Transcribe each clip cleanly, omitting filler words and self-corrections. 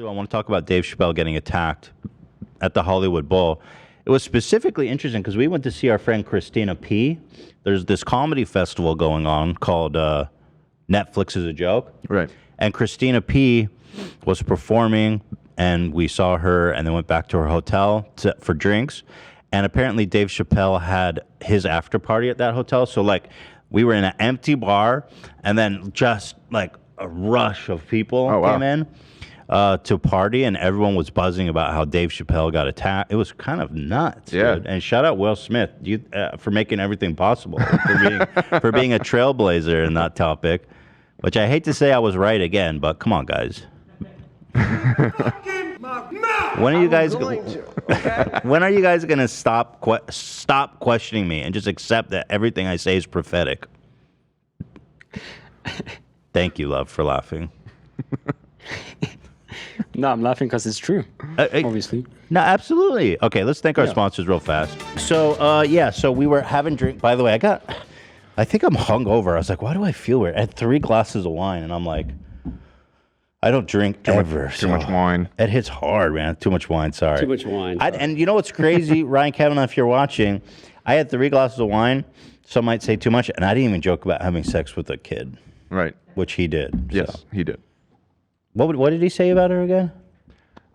I want to talk about Dave Chappelle getting attacked at the Hollywood Bowl. It was specifically interesting because we went to see our friend Christina P. There's this comedy festival going on called Netflix is a Joke. Right. And Christina P. was performing, and we saw her and then went back to her hotel for drinks. And apparently Dave Chappelle had his after party at that hotel. So, like, we were in an empty bar, and then just, like, a rush of people came in to party, and everyone was buzzing about how Dave Chappelle got attacked. It was kind of nuts, dude. And shout out Will Smith for making everything possible, for being a trailblazer in that topic, which I hate to say I was right again, but come on, guys. When are you guys when are you guys gonna stop questioning me and just accept that everything I say is prophetic? Thank you, love, for laughing. No, I'm laughing because it's true. Obviously. No, absolutely. Okay, let's thank our sponsors real fast. So, so we were having drink. By the way, I think I'm hungover. I was like, why do I feel weird? I had 3 glasses of wine, and I'm like, I don't drink ever. Too much wine. It hits hard, man. Too much wine. Sorry. Too much wine. And you know what's crazy, Ryan Kavanaugh, if you're watching, I had 3 glasses of wine. Some might say too much, and I didn't even joke about having sex with a kid. Right. Which he did. Yes, he did. What did he say about her again?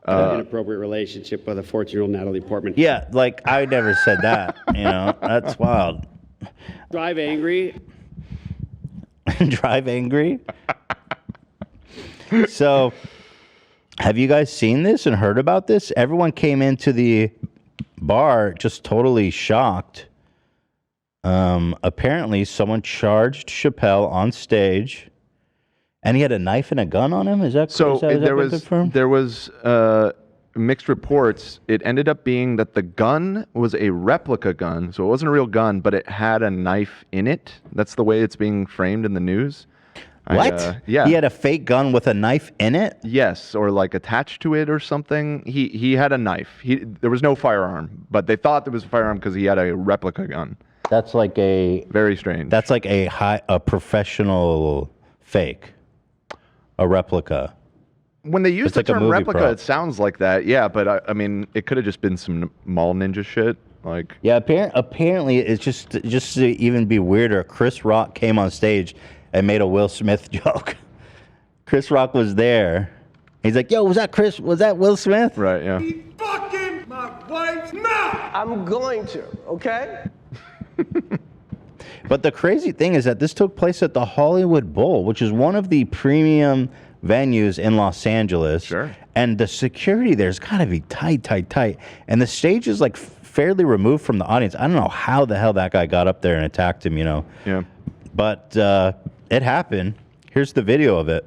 An inappropriate relationship with a 14-year-old Natalie Portman. Yeah, like, I never said that. You know, that's wild. Drive angry. Drive angry? So, have you guys seen this and heard about this? Everyone came into the bar just totally shocked. Apparently, someone charged Chappelle on stage, and he had a knife and a gun on him. Is that so? There was mixed reports. It ended up being that the gun was a replica gun, so it wasn't a real gun, but it had a knife in it. That's the way it's being framed in the news. What? Yeah. He had a fake gun with a knife in it? Yes, or like attached to it or something. He had a knife. There was no firearm, but they thought there was a firearm because he had a replica gun. That's like a... Very strange. That's like a professional fake. A replica. When they use the like a term movie replica, prop. it sounds like that. Yeah, but I mean, it could have just been some mall ninja shit. Like, yeah, apparently it's just to even be weirder. Chris Rock came on stage and made a Will Smith joke. Chris Rock was there. He's like, "Yo, was that Chris? Was that Will Smith?" Right. Yeah. He's fucking my wife's mouth. I'm going to. Okay. But the crazy thing is that this took place at the Hollywood Bowl, which is one of the premium venues in Los Angeles. Sure. And the security there's got to be tight. And the stage is like fairly removed from the audience. I don't know how the hell that guy got up there and attacked him, you know. Yeah. But it happened. Here's the video of it.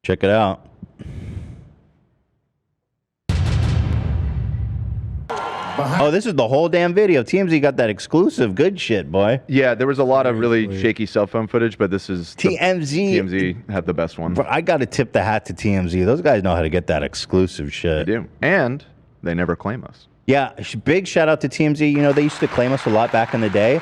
Check it out. Oh, this is the whole damn video. TMZ got that exclusive good shit, boy. Yeah, there was a lot of really shaky cell phone footage, but this is TMZ. TMZ had the best one. Bro, I got to tip the hat to TMZ. Those guys know how to get that exclusive shit. They do. And they never claim us. Yeah, big shout out to TMZ. You know, they used to claim us a lot back in the day.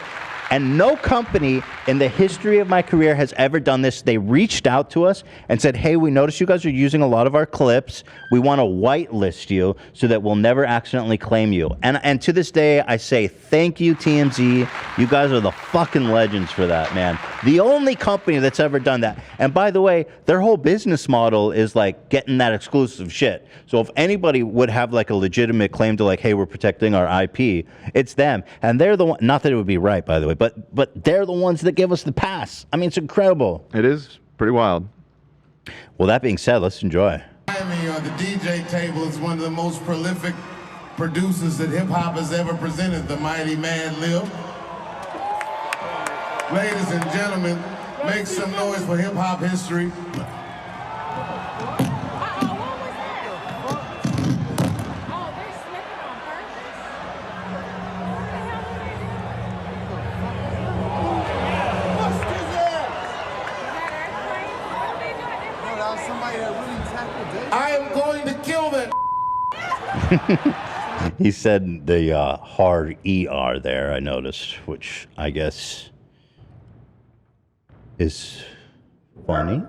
And no company in the history of my career has ever done this. They reached out to us and said, hey, we noticed you guys are using a lot of our clips. We want to whitelist you so that we'll never accidentally claim you. And to this day, I say, thank you, TMZ. You guys are the fucking legends for that, man. The only company that's ever done that. And by the way, their whole business model is like getting that exclusive shit. So if anybody would have like a legitimate claim to like, hey, we're protecting our IP, it's them. And they're the one, not that it would be right, by the way, but they're the ones that give us the pass. I mean, it's incredible. It is pretty wild. Well, that being said, let's enjoy. The DJ table is one of the most prolific producers that hip-hop has ever presented, the mighty man Lil. Ladies and gentlemen, make some noise for hip-hop history. I am going to kill them. He said the hard ER there, I noticed, which I guess is funny.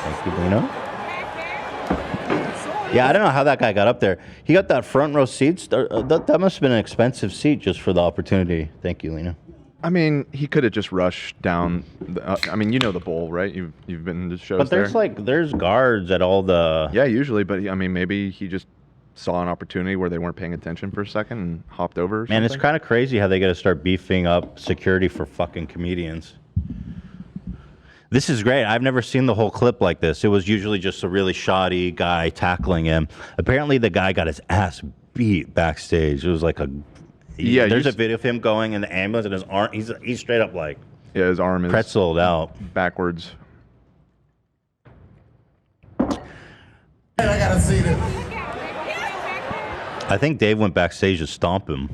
Thank you, Lino. Yeah, I don't know how that guy got up there. He got that front row seats. That must have been an expensive seat just for the opportunity. Thank you, Lino. I mean, he could have just rushed down. I mean, you know the bowl, right? You've been to shows. But there's guards at all the. Yeah, usually. But I mean, maybe he just saw an opportunity where they weren't paying attention for a second and hopped over. Or Man, it's something. kind of crazy how they got to start beefing up security for fucking comedians. This is great. I've never seen the whole clip like this. It was usually just a really shoddy guy tackling him. Apparently, the guy got his ass beat backstage. It was like a. Yeah, there's a video of him going in the ambulance and his arm. He's straight up like. Yeah, his arm is pretzeled out backwards. I gotta see this. I think Dave went backstage to stomp him.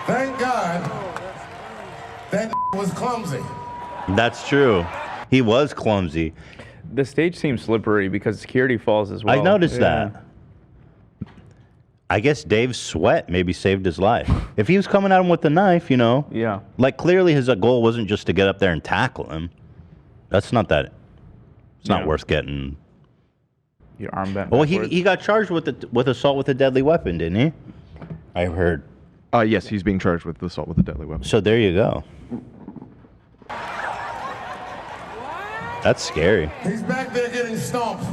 Thank God that was clumsy. That's true. He was clumsy. The stage seems slippery because security falls as well. I noticed that. I guess Dave's sweat maybe saved his life. If he was coming at him with a knife, you know. Yeah. Like clearly his goal wasn't just to get up there and tackle him. That's not that. It's not worth getting. Your arm bent. Well, backwards. he got charged with assault with a deadly weapon, didn't he? I heard. Yes, he's being charged with assault with a deadly weapon. So there you go. That's scary. He's back there getting stomped.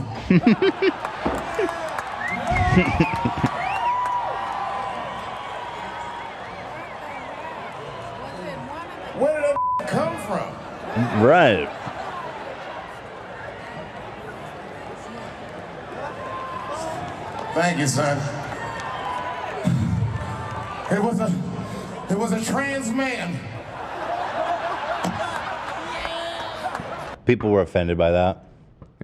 Where did that come from? Right. Thank you, son. It was a trans man. People were offended by that.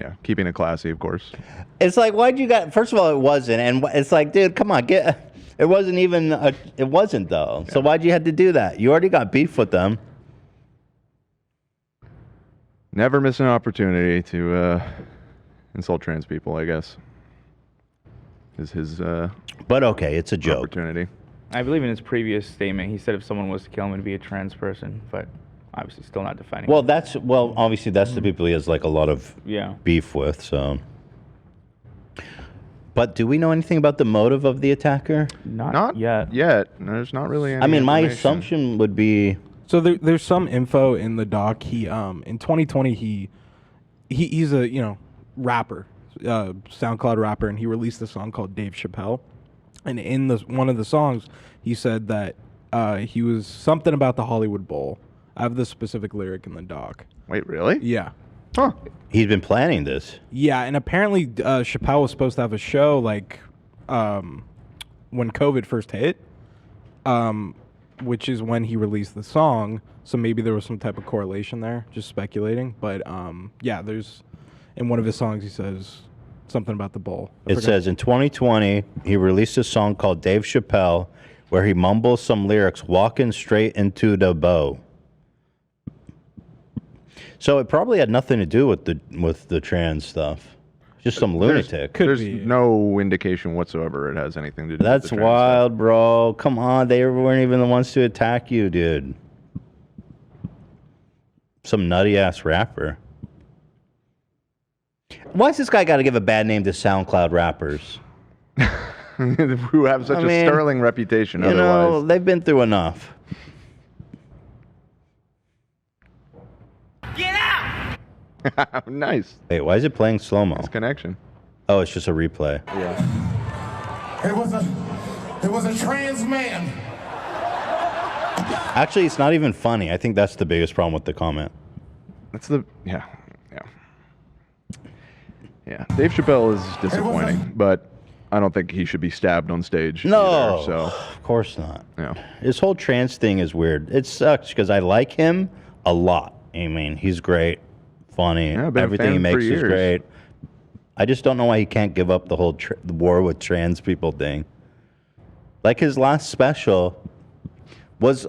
Yeah, keeping it classy, of course. It's like, why'd you got? First of all, it wasn't, and it's like, dude, come on, get. It wasn't even. It wasn't though. Yeah. So why'd you have to do that? You already got beef with them. Never miss an opportunity to insult trans people, I guess. Is his. But okay, it's a joke. Opportunity. I believe in his previous statement, he said if someone was to kill him, it'd be a trans person, but obviously still not defining. Well, obviously that's the people he has like a lot of beef with. So, but do we know anything about the motive of the attacker? Not yet. There's not really any. I mean, my assumption would be. So there's some info in the doc. He in 2020 he's a rapper, SoundCloud rapper, and he released a song called Dave Chappelle. And in one of the songs, he said that he was something about the Hollywood Bowl. I have the specific lyric in the doc. Wait, really? Yeah. Huh. He's been planning this. Yeah, and apparently Chappelle was supposed to have a show like when COVID first hit, which is when he released the song. So maybe there was some type of correlation there, just speculating. But yeah, there's in one of his songs he says something about the bowl. It says in 2020, he released a song called Dave Chappelle where he mumbles some lyrics, walking straight into the bow. So it probably had nothing to do with the trans stuff. Just some lunatic. There's no indication whatsoever it has anything to do That's with the trans wild, stuff. bro. Come on, they weren't even the ones to attack you, dude. Some nutty ass rapper. Why's this guy got to give a bad name to SoundCloud rappers? Who have such a sterling reputation otherwise. Know, they've been through enough. Get out! Nice. Wait, why is it playing slow-mo? It's connection. Oh, it's just a replay. Yeah. It was a trans man. Actually, it's not even funny. I think that's the biggest problem with the comment. That's the yeah. Dave Chappelle is disappointing, but I don't think he should be stabbed on stage. No, either, so of course not. Yeah, his whole trans thing is weird. It sucks because I like him a lot. I mean, he's great, funny. Yeah, I've been a Everything he fan for makes is years. great. I just don't know why he can't give up the whole the war with trans people thing. Like his last special was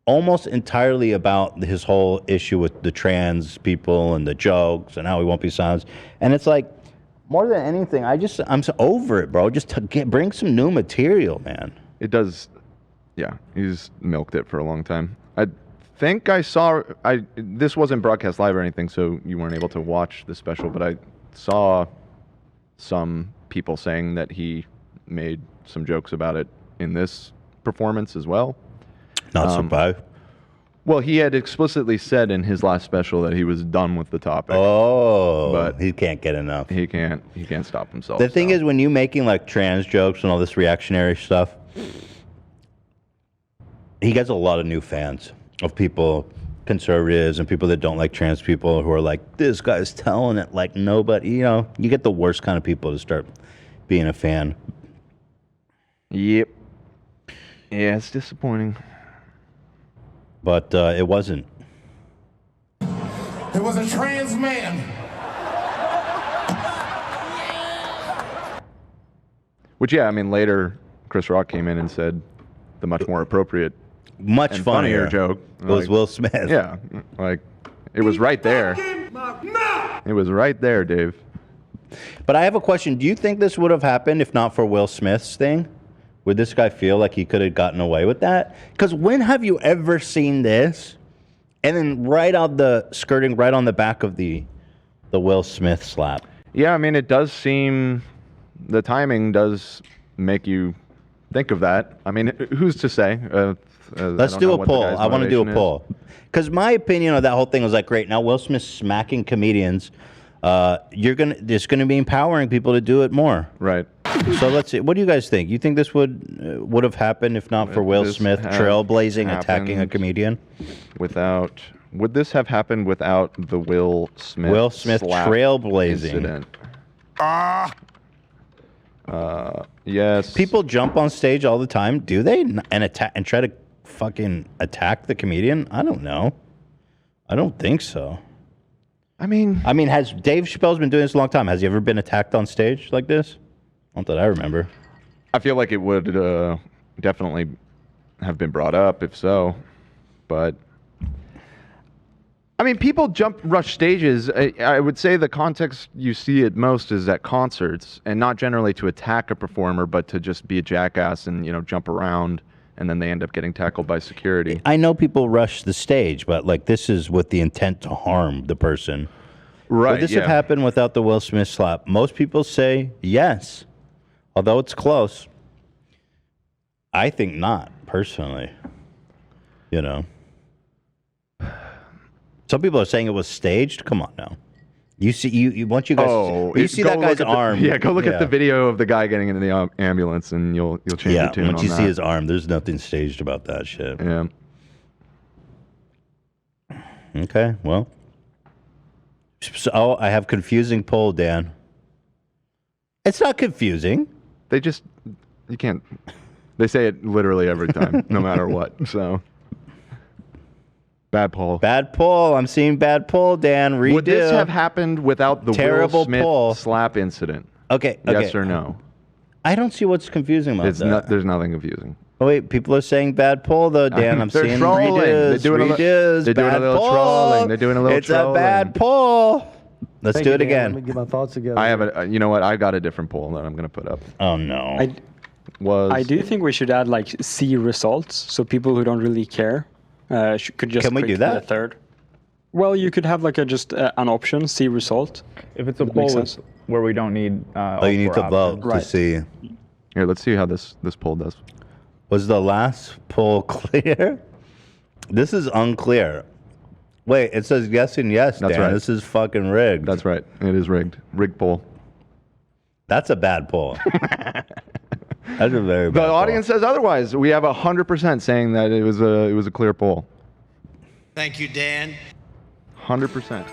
almost entirely about his whole issue with the trans people and the jokes and how he won't be silenced. And it's like, more than anything, I'm so over it, bro. Just bring some new material, man. It does. Yeah, he's milked it for a long time. I think I saw. This wasn't broadcast live or anything, so you weren't able to watch the special. But I saw some people saying that he made some jokes about it in this performance as well. Not surprised. Well, he had explicitly said in his last special that he was done with the topic. Oh, but he can't get enough. He can't stop himself. The thing is, when you making like trans jokes and all this reactionary stuff, he gets a lot of new fans of people, conservatives and people that don't like trans people, who are like, this guy's telling it like nobody. You know, you get the worst kind of people to start being a fan. Yep. Yeah, it's disappointing. But it wasn't. It was a trans man. Which, yeah, I mean, later Chris Rock came in and said the much more appropriate, much and funnier joke was Will Smith. Yeah, like it was right there. It was right there, Dave. But I have a question. Do you think this would have happened if not for Will Smith's thing? Would this guy feel like he could have gotten away with that? Because when have you ever seen this? And then skirting right on the back of the Will Smith slap. Yeah, I mean, it does seem, the timing does make you think of that. I mean, who's to say? Let's do a poll. I want to do a poll. Because my opinion of that whole thing was like, great, now Will Smith's smacking comedians. It's gonna be empowering people to do it more. Right. So let's see. What do you guys think? You think this would have happened if not for Will Smith trailblazing, attacking a comedian? Would this have happened without the Will Smith slap trailblazing incident? Yes. People jump on stage all the time, do they? And attack and try to fucking attack the comedian? I don't know. I don't think so. I mean, has Dave Chappelle's been doing this a long time? Has he ever been attacked on stage like this? Not that I remember. I feel like it would definitely have been brought up if so, but I mean, people rush stages. I would say the context you see it most is at concerts, and not generally to attack a performer, but to just be a jackass and jump around, and then they end up getting tackled by security. I know people rush the stage, but like this is with the intent to harm the person. Right. Would this have happened without the Will Smith slap? Most people say yes. Although it's close, I think not, personally. Some people are saying it was staged. Come on now. You see, once you guys, you see that guy's arm. Go look at the video of the guy getting into the ambulance, and you'll change your tune. Once you see his arm, there's nothing staged about that shit. Yeah. Okay, well. So I have confusing poll, Dan. It's not confusing. You can't. They say it literally every time, no matter what. So, bad poll. Bad poll. I'm seeing bad poll, Dan. Redo. Would this have happened without the Will Smith slap incident? Okay. Yes or no? I don't see what's confusing about that. There's nothing confusing. Oh, wait, people are saying bad poll, though, Dan. I'm They're seeing trolling. redos. They're doing a little trolling. They're doing a little trolling. It's a bad poll. Let's do it again. Let me get my thoughts together. I have you know what? I got a different poll that I'm going to put up. Oh, no. I do think we should add like see results, so people who don't really care could just. Can we do that? The third. Well, you could have like just an option, see result. If it's a poll where we don't need. You need to vote to see. Here, let's see how this poll does. Was the last poll clear? This is unclear. Wait, it says yes and yes, That's Dan. right. This is fucking rigged. That's right. It is rigged. Rigged poll. That's a bad poll. That's a very bad The audience poll. says otherwise. We have 100% saying that it was a clear poll. Thank you, Dan. 100%.